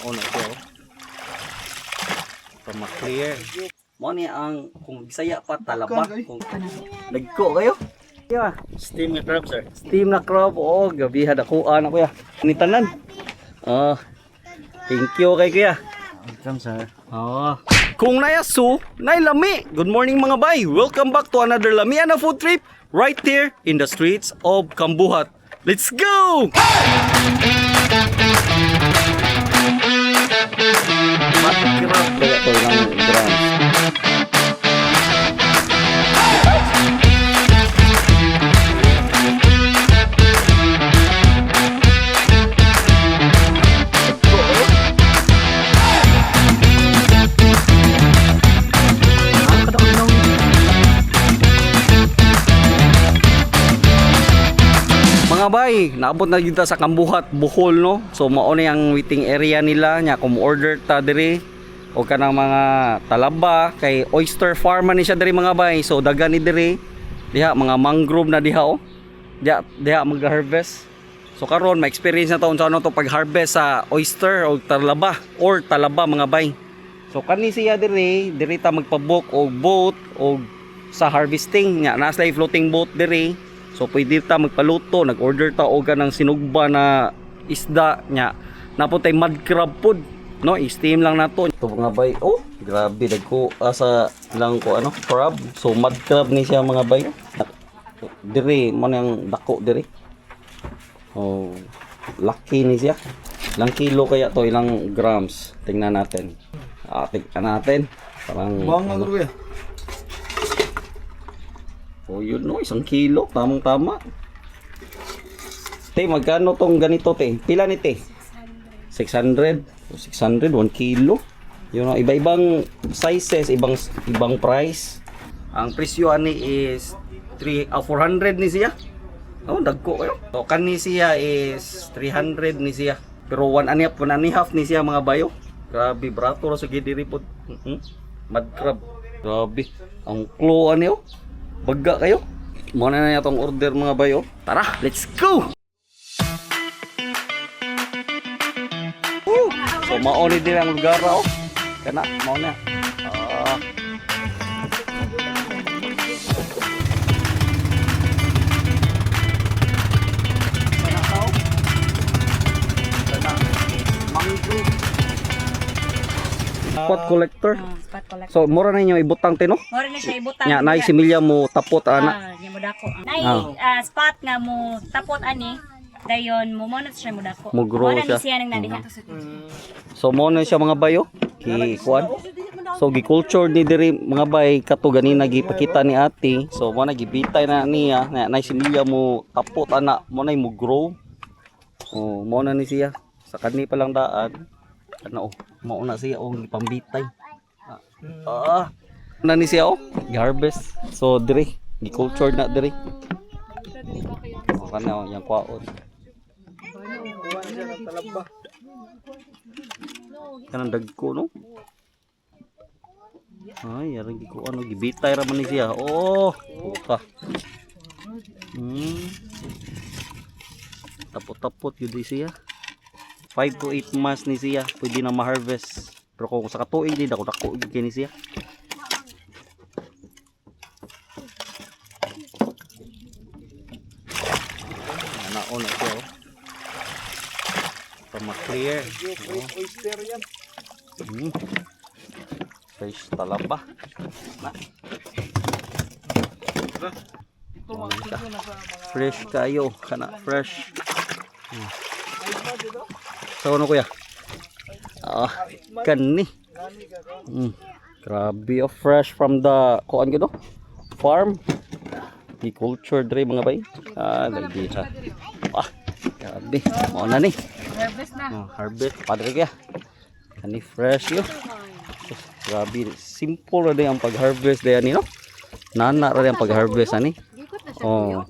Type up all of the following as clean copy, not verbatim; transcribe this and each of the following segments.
Nauna siya oh. Para ma-clear. Mo ni ang kung Bisaya pa talaba kung nagko kayo. Yeah. Steam na crab, sir. Steam na crab. Oh, gabi hada ko ana kuya. Ni tanan. Thank you kay kuya. Welcome, sir. Kung nayasu, nailami. Good morning mga bay. Welcome back to another Lamiana food trip right here in the streets of Kambuhat. Let's go! Matkirap kaya ito ng drums. Mga bay, naabot na kita sa Kambuhat, Bohol no. So mao na yung waiting area nila nya kung order ta diri o kanang mga talaba kay oyster farm man ni siya diri mga bay. So dagan ni diri diha mga mangrove na diha oh. Diha mag-harvest. So karon ma-experience na taon sa ano to pag-harvest sa oyster o talaba mga bay. So kani siya diri ta magpa-book og boat o sa harvesting nya nasa floating boat diri. So pwede ta magpaluto, nag-order ta og kanang sinugba na isda nya. Napuntay mud crab food, no? I-steam lang nato. Ito mga bay. Oh, grabe dagko sa lang ko ano, crab. So mud crab ni siya mga bay. Diri man yang dako diri. Oh, lucky ni siya. Ilang kilo kaya to, ilang grams? Tingnan natin. Tingnan natin. Parang Bawang agro ya. Oh, yun no, 1 kilo, tamang-tama. Te, magkano tong ganito, te? Pila ni te? 600. 600, 1 kilo. Yun no, iba-ibang sizes, ibang price. Ang presyo ani is 400 ni siya. Oh, dagko kayo. So, kani siya is 300 ni siya. Pero 1 and a half ni siya mga bayo. Grabe, brato ra sa gidiri pod. Mud crab. Grabe. Ang clue ani oh. Baga kayo. Muna na itong order mga bayo. Tara, let's go! So mauni din ang lugar oh. Kana, mauna. Spot collector. Spot collector. So mura na inyo ibutang tino? Mora na siya ibutang. Nya nay similya mo tapot ana. Nya mo dako. Nay spot nga mo tapot ani. Dayon mo na siya mo dako. Mo grow Mora ni siya. siya nang nadiha. So mo na siya mga bayo. Ki kuan. So gi-culture ni diri mga bay kato ganina gipakita ni ate. So mo na gibitay na niya na nay similya mo tapot ana mo na mo grow. Oh, mo na ni siya. Sa kani pa lang daan. Ano oh, mao na siya oh gipambitay. Na ni siya oh, gi-harvest. So diri, gi-culture na diri. Oh, kana oh, yang kwaon. Kanang dagko no. Ay, yarang giko ano gibitay ra man ni siya. Oh, ka. Tapot-tapot yun di siya. 5 to 8 months ni siya pwede na ma-harvest. Pero kung sa katuig di dako-dako gyud ni siya. Naon na siya oh. Para ma-clear. Oyster yan. Fresh talaba. Na. Fresh kayo, kana fresh. So ano kuya? Kani. Grabe oh, fresh from the kuan gito. Farm. Di culture dre mga bay. Lagi ha. Grabe. Mo na ni. Harvest na. Harvest padre kaya. Kani fresh yo. Grabe, simple ra day ang pag-harvest day ani no. Nana ra day ang pag-harvest ani. Oh.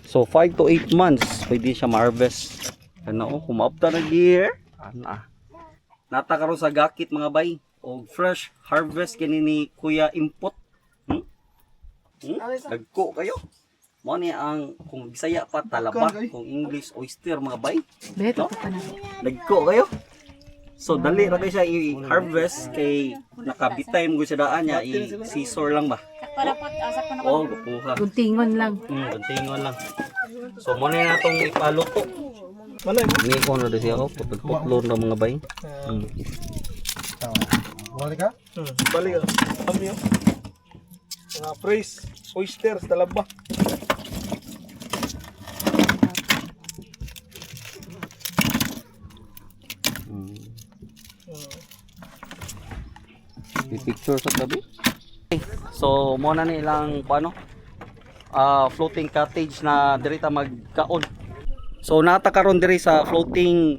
So 5 to 8 months pwede siya ma-harvest. Ano, kumapta na gear. Ana. Nata karon sa gakit mga bay. O fresh harvest kini ni Kuya Impot. Dagko kayo. Mo ni ang kung Bisaya pa talaba, kung English oyster mga bay. Beto No? pa na. Nagko kayo. So dali ra kayo siya i-harvest kay nakabitay mo sa daan niya i-scissor lang ba. Sakparapot, sakpa na Oh, gupuha. Guntingon lang. Kuntingon lang. So mo na natong ipaluto. Ni ko na siya ako, putol-putlo na mga bay. Balik ka? Balik ka. Kami yun. Mga praise, oysters, talaba. Picture sa tabi. So mo na nilang paano? Floating cottage na diri ta magkaon. So nata karon diri sa floating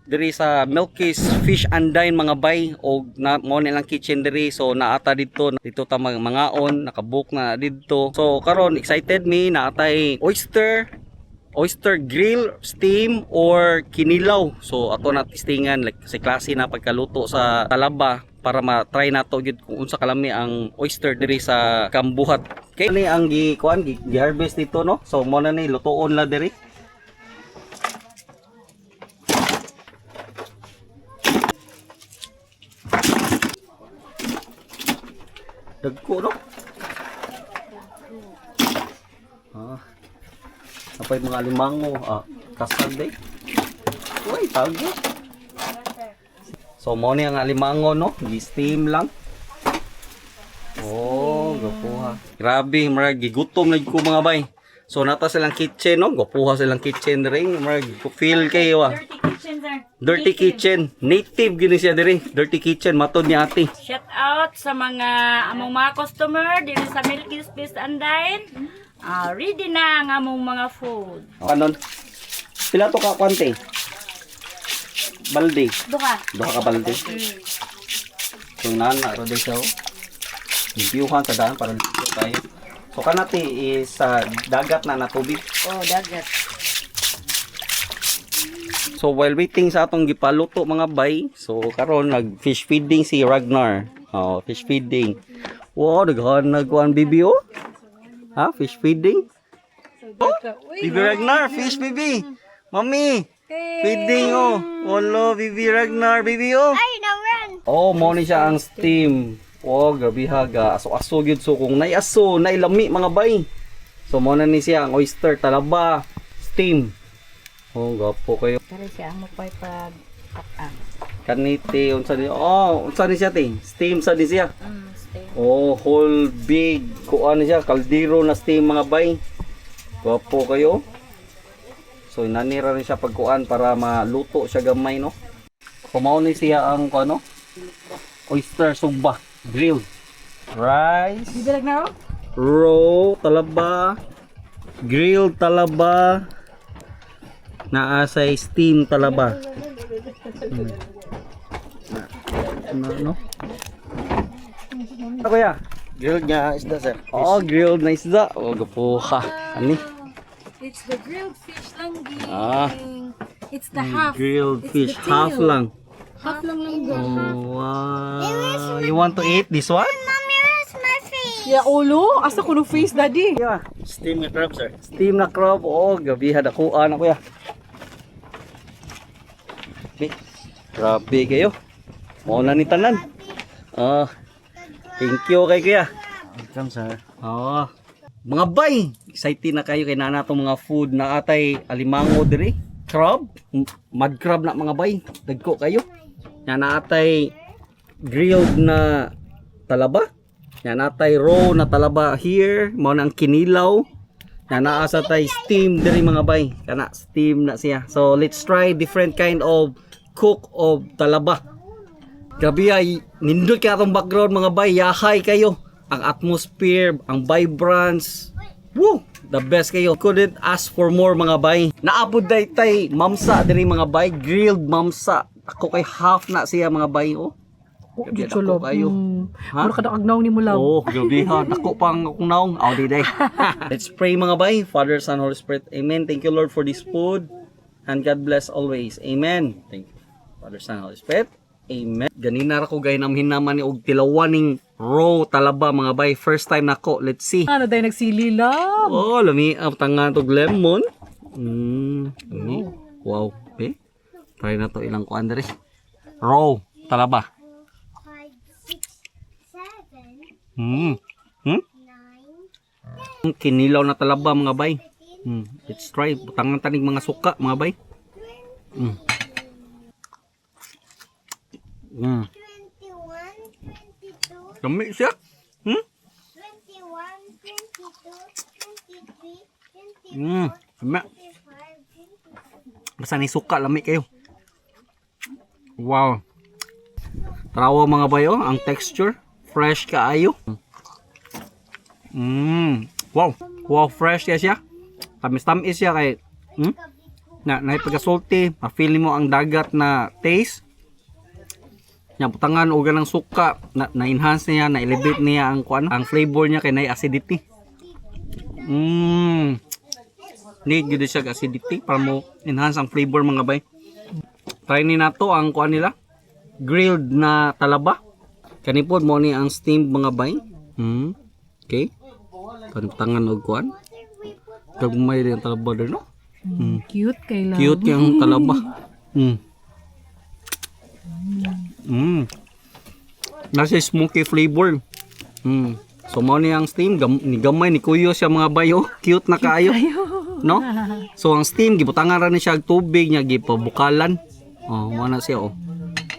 diri sa Milky's Fish and Dine mga bay o na mo nilang kitchen diri. So naata dito ta mangaon, nakabook na dito. So karon excited me naatay oyster grill, steam or kinilaw. So ato na testingan like sa klase na pagkaluto sa talaba para ma-try nato gyud kung unsa kalami ang oyster diri sa kambuhat. Okay ni ang gi-harvest dito no. So mo na ni lutoon la diri. Dagko no. Apay mga limango, kasag day. Uy, tago. So mo ni ang limango no, gi-steam lang. Oh, gapuha. Grabe, marag gigutom na ko mga bay. So nata silang kitchen no, gapuha silang kitchen diri, marag feel kayo Dirty kitchen, sir. Dirty kitchen, native gini siya diri. Dirty kitchen matod ni ate. Shout out sa mga among mga customer dito sa Milky's Fish and Dine. Ready na ang among mga food. Kanon. Pila to ka kwante? Balde. Duha. Duha ka balde. So nana ro day siya. Biyuhan sa daan para dito tayo. So kanati is dagat na tubig. Oh, dagat. So while waiting sa atong gipaluto mga bay, so karon nag fish feeding si Ragnar. Oh, fish feeding. Wow, daghan nagkuan bibi oh. Ha, fish feeding? Oh, Bibi Ragnar, fish bibi. Mami, feeding oh. Wala, Bibi Ragnar, bibi oh. Ay, naman! Oh, mo ni siya ang steam. Oh, grabe haga. Aso-aso gyud so kung naiaso, nailami mga bay. So mo na ni siya ang oyster talaba, steam. Oh, gapo kayo. Kaya siya ang mapay pag takan. Kanite unsa ni? Oh, unsa ni siya te? Steam sa di siya. Stay. Oh, whole big kuan ni siya, kaldero na steam mga bay. Gapo kayo. So inanira rin siya pagkuan para maluto siya gamay no. Kumaw ni siya ang ano? Oyster sumba, grilled. Rice, Bibilag na raw talaba, grilled talaba, naasay steam talaba. No? Ano kuya? Grilled nga isda, sir. Oh, grilled na isda. Oh, gapo ka. Ani? It's the grilled fish lang, ging. It's the Grilled It's fish, the half tail. lang. Half lang lang. Oh, wow. You want to eat this one? Mommy, where's my face? Ya ulo, asa ko no face daddy. Yeah. Steam nga crab, sir. Steam na crab. Oh, gabi hadakuan ako ya. Grabe kayo. Mo na ni tanan. Oh. Thank you kay kuya. Welcome, sir. Oh. Mga bay, excited na kayo kay nana tong mga food na atay alimango diri. Crab, mud crab na mga bay. Dagko kayo. Yan na atay grilled na talaba. Yan na atay raw na talaba here, mao na ang kinilaw. Yan na asa tay steam diri mga bay. Kana steam na siya. So let's try different kind of cook of talaba. Grabe ay nindot kaya atong background mga bay, yahay kayo. Ang atmosphere, ang vibrance. Woo! The best kayo. Couldn't ask for more mga bay. Naabot day tay mamsa diri mga bay, grilled mamsa. Ako kay half na siya mga bay oh. Oh, Grabe, dito dako love. kayo. Ha? Ano kada agnaw ni mo love? Oh, grabe ha. Dako pang akong naong. Aw di day. Let's pray mga bay. Father, Son, Holy Spirit. Amen. Thank you Lord for this food. And God bless always. Amen. Thank you. Father, Son, Holy Spirit. Amen. Ganina ra ko gay namhin naman ni og tilawan ning Raw talaba mga bay. First time nako. Let's see. Ano tayo nagsililam? Oh, lami ang tangan tog lemon. Lami. Wow. Okay. Try na to ilang kuan diri. Raw talaba. 5, 6, 7, Hmm. 9, Kinilaw na talaba mga bay. Let's try. Butangan tanig mga suka mga bay. 21, 22, Lami siya. 21, 22, 23, 24, Lami. 25, 26. Basta ni suka lami kayo. Wow. Trawa mga bay oh, ang texture fresh kaayo. Wow. Wow, fresh siya. Tamis-tamis siya kay na pagka-salty, ma-feel mo ang dagat na taste. Nya butangan og ganang suka na-enhance niya, na-elevate niya ang kuan, ang flavor niya kay nay acidity. Need gyud siya acidity para mo enhance ang flavor mga bay. Try ni nato ang kuan nila, grilled na talaba. Kani pod mo ni ang steamed mga bay. Okay. Tangan og kuan. Kagmay rin ang talaba din no. Cute kay lang. Cute yung talaba. Nasa smoky flavor. So mo ni ang steam ni gamay ni kuyo siya mga bayo. Cute na kaayo. No? So ang steam gibutangan ra ni siya og tubig nya gipabukalan. Oh, mo na siya oh.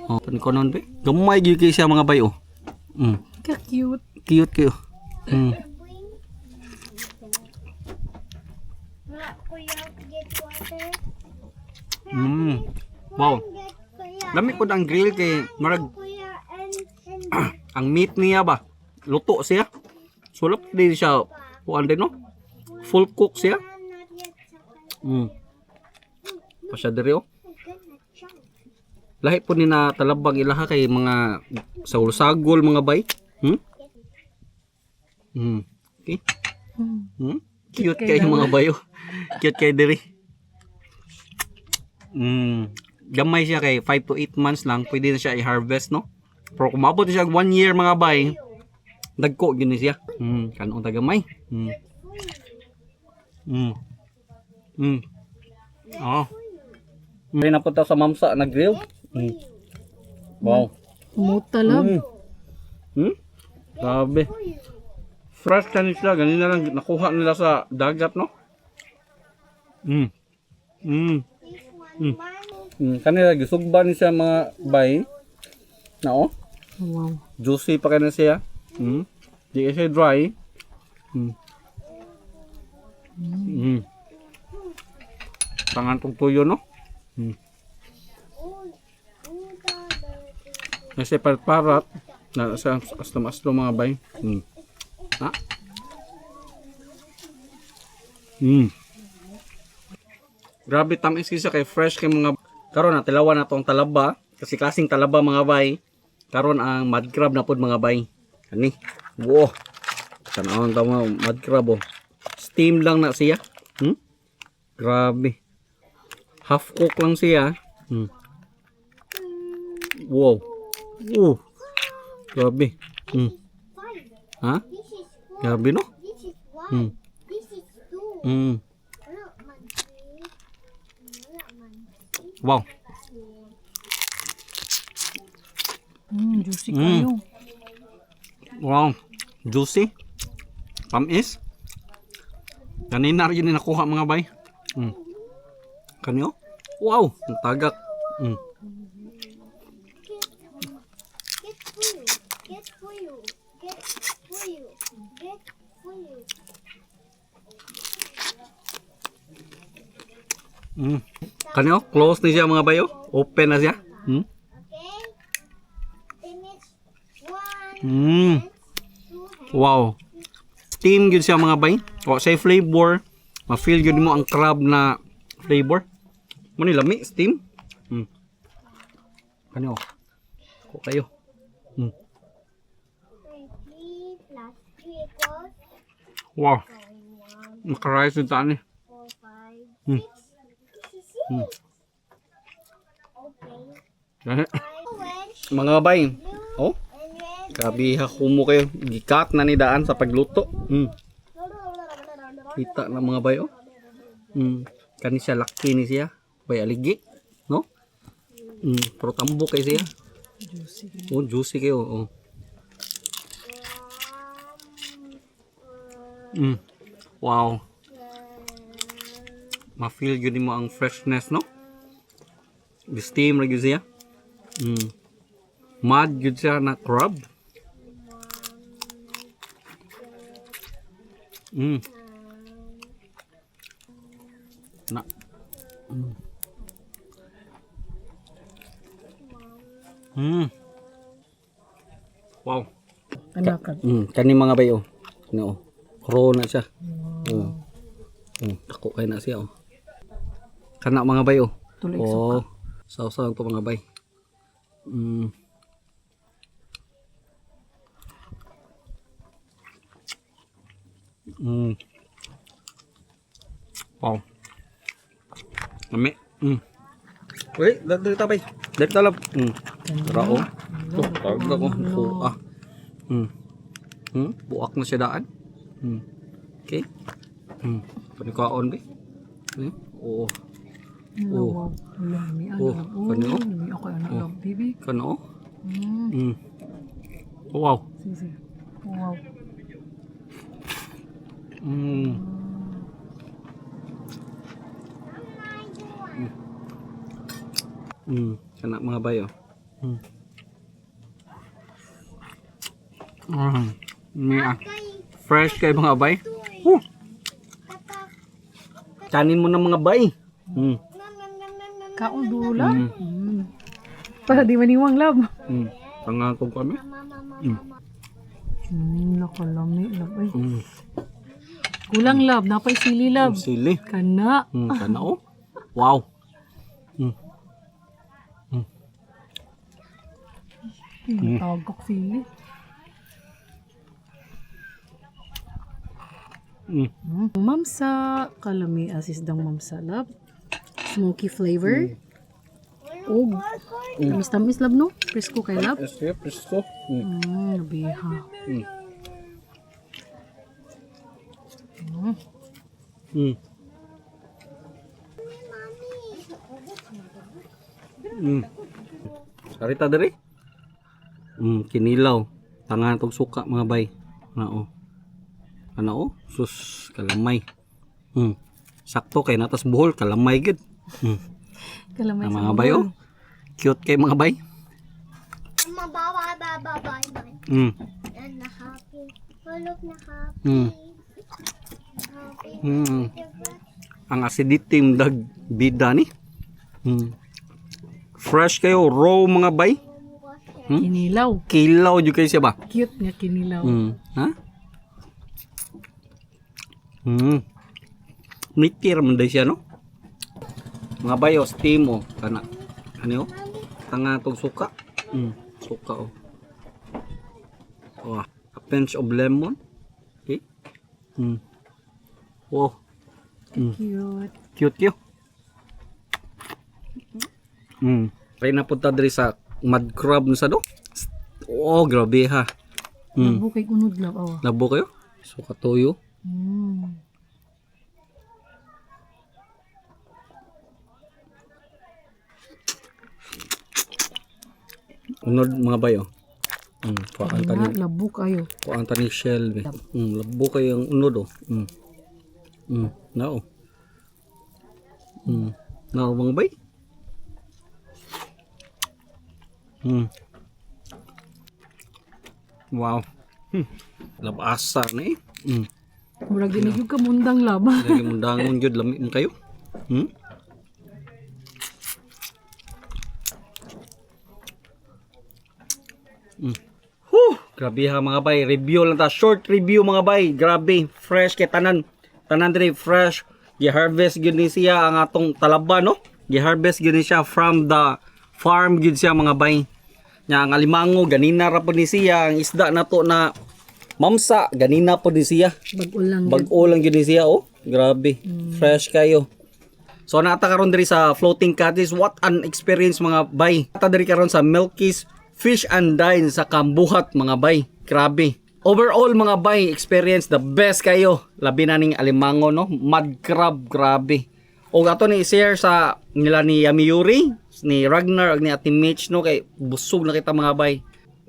Oh, panikonon be. Gamay gyud kay siya mga bayo. Ka-cute. Cute kayo. Kuya, get water. Wow. Get kuya. Lami po ang grill kay marag Kuya, and ang meat niya ba luto siya. Sulap din siya kuan din no. Full cook siya. not yet sakal. Pa siya diri oh. Gonna jump. Lahi po ni na talabag ilaha kay mga sagol mga bay. Okay. Cute kay mga bayo. Cute kay diri. Gamay siya kay 5 to 8 months lang pwede na siya i-harvest no. Pero kung maabot siya 1 year mga bay, dagko gini siya. Kanon ta gamay. Oh. May napunta sa mamsa na grill. Wow. Muta lang. Grabe. Fresh ka nila. Ganina lang nakuha nila sa dagat, no? Kanila gisugba ni siya mga bay. Na oh. Wow. Juicy pa kaya siya. Di siya dry. Tangan tong tuyo, no? Kasi parat na sa aslam-aslam mga bay. Ha? Grabe tamis siya kay fresh kay mga karon na tilawan na tong talaba kasi klaseng talaba mga bay. Karon ang mud crab na pod mga bay. Kani. Wow. Tanawon ta mo mud crab oh. Steam lang na siya. Grabe. Half cook lang siya. Wow. Grabe. Ha? This is 4. Grabe no? This is 1. This is 2. Wala man 3. Wala man 3. Wow. Juicy kayo. Wow. Juicy. Tamis. Kanina rin yung nakuha mga bay. Kanyo? Wow. Ang tagak. Get for you. Get for you. Get for you. Get for you. Kanyo? Close na siya mga bayo. Open na siya. Okay? Finish 1. 2. Wow. Steam yun siya mga bay. O say flavor. Ma-feel yun mo ang crab na flavor. Mo ni lami steam. Kanyo? Ko kayo. 3 plus 3 equals Wow. 1, Makarise yung taan eh. 4, 5, 6. This is 6. Okay. Ganit. 5 wedge, Mga bay. Oh. and red. Grabe ha, kumo kayo. Gikat na ni daan sa pagluto. Kita na mga bay, oh. Kani siya, laki ni siya. Bay aligi, no? Pero tambo kay siya. Juicy. Oh, juicy kayo, oh. Wow. Ma-feel yun mo ang freshness, no? Steam lagi siya. Mad yun siya na crab. Na. Wow. Kani mga bayo. No. Raw na siya. Dako kay na siya, oh. Kana mga bayo. Oh. Sausaw to mga bay. Wow. Lami. Wait, dari tabay. Dari talab. Rao. Tuh, tawag ako. Buak. Buak na siya daan. Okay. Panikaon ba? Oo. Oh. Kano? Ako ano baby. Kano? Wow. Wow. Kana mga bayo. Fresh kay mga bay. Kanin mo ng mga bay. Kaon dula. Para di maniwang lab. Pangako kami. Nakalami lab ay. Kulang lab, napay sili lab. Sili. Kana. Kana, oh. Wow. Tagak sili. Mamsa, kalami asis dang mamsa lab. Smoky flavor. Tamis-tamis lab no? Presko kay lab. Presko. Nabiha. Sarita dari. Kinilaw. Tangan tong suka mga bay. Nao. Ano, sus kalamay. Sakto kay natas buhol kalamay gid. Kalamay Ang mga bay, oh. Cute kay mga bay. Mama, bye. And na happy. Look na happy. Ang acidity dag bida ni. Fresh kayo, raw mga bay. Kinilaw. Kilaw jud kay siya ba? Cute nga kinilaw. Ha? Mitir man day siya, no? Mga bayo, steam, oh. Kana. Ano, oh? Tanga tong suka. Suka, oh. Oh, a pinch of lemon. Okay. Oh. Cute. Cute yun. Kaya napunta diri sa mud crab na sa do. Oh, grabe ha. Labo kay unod lab. Oh. Labo kayo? So, katuyo. Unod mga bayo. Kuhaan tani. Labo kayo. Kuhaan tani shell. Labo kayo ang unod, oh. Nao. Nao mga bay. Wow. Labasa na eh. Murag ginigog ka mundang lab. Lagi mong dangon yun, lamig mo kayo. Grabe ha mga bay, review lang ta, short review mga bay, grabe, fresh kay tanan diri fresh. Gi-harvest gyud ni siya ang atong talaba, no? Gi-harvest gyud ni siya from the farm gyud siya mga bay. Nya ang alimango ganina ra po ni siya, ang isda nato na mamsa ganina po ni siya. Bag-o lang gyud ni siya, oh. Grabe, fresh kayo. So naata karon diri sa floating cottage, what an experience mga bay. Naata diri karon sa Milky's Fish and Dine sa Kambuhat mga bay. Grabe. Overall mga bay, experience the best kayo. Labi na ning alimango no, mud crab, grabe. O ato ni share sa nila ni Yamiuri, ni Ragnar ug ni Ate Mitch no kay busog na kita mga bay.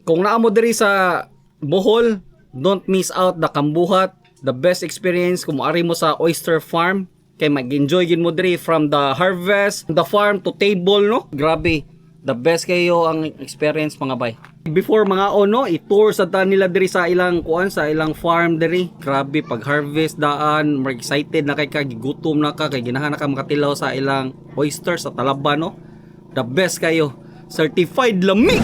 Kung naa mo diri sa Bohol, don't miss out the Kambuhat, the best experience kung moari mo sa oyster farm kay mag-enjoy gid mo diri from the harvest, the farm to table no. Grabe. The best kayo ang experience mga bay. Before mga ono, i-tour sa ta nila diri sa ilang kuan sa ilang farm diri. Grabe pag harvest daan, more excited na kay ka, gigutom na ka kay ginahanap ka makatilaw sa ilang oysters sa talaba no. The best kayo. Certified lami.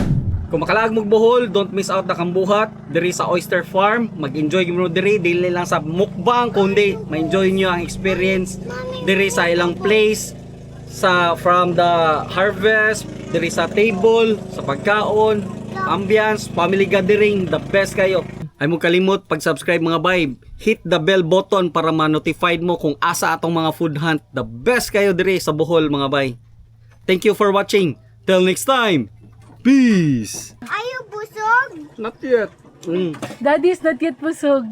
Kung makalaag mo Bohol, don't miss out na Kambuhat diri sa oyster farm. Mag-enjoy mo diri dili lang sa mukbang kundi ma-enjoy niyo ang experience diri sa ilang place sa from the harvest diri sa table, sa pagkaon, ambience, family gathering, the best kayo. Ay mo kalimot pag-subscribe mga bay. Hit the bell button para ma-notified mo kung asa atong mga food hunt. The best kayo diri sa Bohol mga bay. Thank you for watching. Till next time. Peace. Are you busog? Not yet. Daddy's not yet busog.